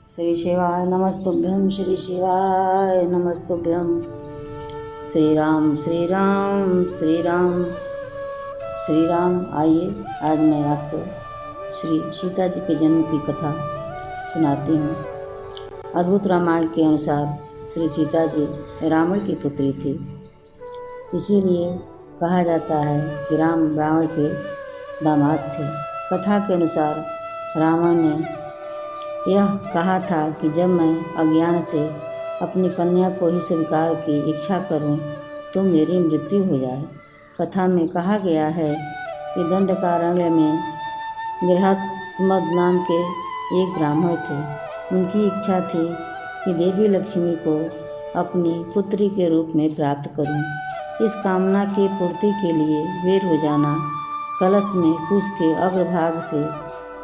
श्री शिवाय नमस्तुभ्यं, श्री शिवाय नमस्तुभ्यं। श्री राम श्री राम श्री राम श्री राम। आइए आज मैं आपको श्री सीता जी के जन्म की कथा सुनाती हूँ। अद्भुत रामायण के अनुसार श्री सीता जी रावण की पुत्री थी, इसीलिए कहा जाता है कि राम रावण के दामाद थे। कथा के अनुसार रावण ने यह कहा था कि जब मैं अज्ञान से अपनी कन्या को ही स्वीकार की इच्छा करूं तो मेरी मृत्यु हो जाए। कथा में कहा गया है कि दंडकारण्य में गृहस्मद नाम के एक ब्राह्मण थे। उनकी इच्छा थी कि देवी लक्ष्मी को अपनी पुत्री के रूप में प्राप्त करूं। इस कामना की पूर्ति के लिए वे रोजाना कलश में कुश के अग्रभाग से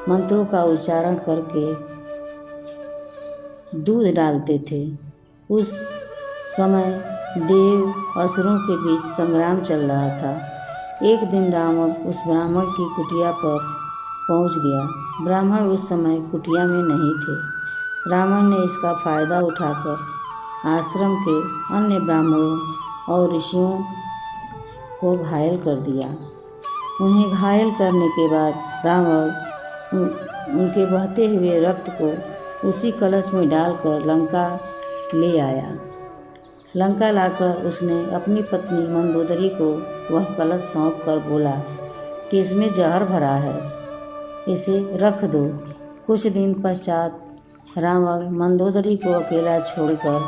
मंत्रों का उच्चारण करके दूध डालते थे। उस समय देव असुरों के बीच संग्राम चल रहा था। एक दिन रावण उस ब्राह्मण की कुटिया पर पहुंच गया। ब्राह्मण उस समय कुटिया में नहीं थे। रावण ने इसका फायदा उठाकर आश्रम के अन्य ब्राह्मणों और ऋषियों को घायल कर दिया। उन्हें घायल करने के बाद रावण उनके बहते हुए रक्त को उसी कलश में डालकर लंका ले आया। लंका लाकर उसने अपनी पत्नी मंदोदरी को वह कलश सौंप कर बोला कि इसमें जहर भरा है, इसे रख दो। कुछ दिन पश्चात रावण मंदोदरी को अकेला छोड़कर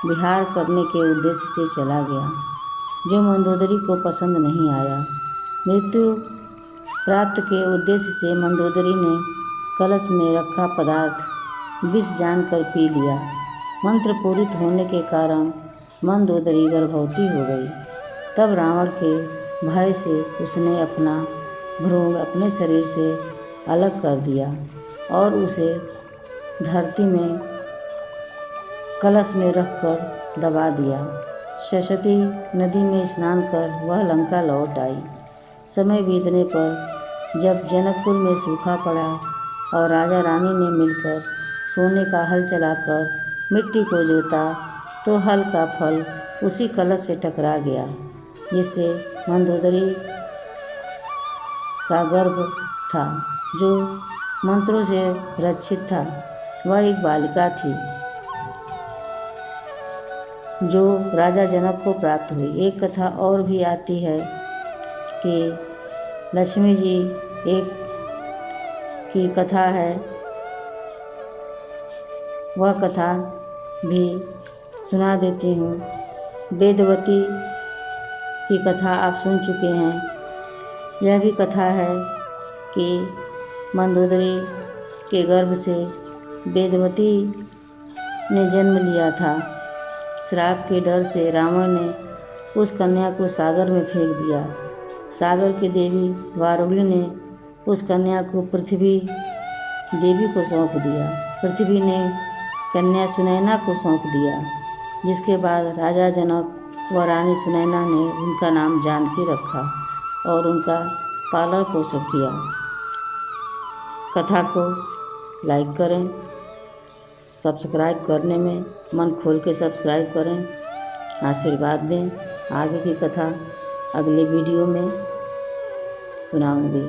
विहार करने के उद्देश्य से चला गया, जो मंदोदरी को पसंद नहीं आया। मृत्यु प्राप्त के उद्देश्य से मंदोदरी ने कलश में रखा पदार्थ विष जानकर पी लिया। मंत्र पूरित होने के कारण मंदोदरी गर्भवती हो गई। तब रावण के भय से उसने अपना भ्रूण अपने शरीर से अलग कर दिया और उसे धरती में कलश में रखकर दबा दिया। सरस्वती नदी में स्नान कर वह लंका लौट आई। समय बीतने पर जब जनकपुर में सूखा पड़ा और राजा रानी ने मिलकर सोने का हल चलाकर मिट्टी को जोता तो हल का फल उसी कलश से टकरा गया, जिससे मंदोदरी का गर्भ था, जो मंत्रों से रक्षित था। वह एक बालिका थी जो राजा जनक को प्राप्त हुई। एक कथा और भी आती है कि लक्ष्मी जी एक की कथा है, वह कथा भी सुना देती हूँ। वेदवती की कथा आप सुन चुके हैं। यह भी कथा है कि मंदोदरी के गर्भ से वेदवती ने जन्म लिया था। श्राप के डर से रावण ने उस कन्या को सागर में फेंक दिया। सागर की देवी वारुणी ने उस कन्या को पृथ्वी देवी को सौंप दिया। पृथ्वी ने कन्या सुनैना को सौंप दिया, जिसके बाद राजा जनक व रानी सुनैना ने उनका नाम जानकी रखा और उनका पालन पोषण किया। कथा को लाइक करें, सब्सक्राइब करने में मन खोल के सब्सक्राइब करें, आशीर्वाद दें। आगे की कथा अगले वीडियो में सुनाऊंगी।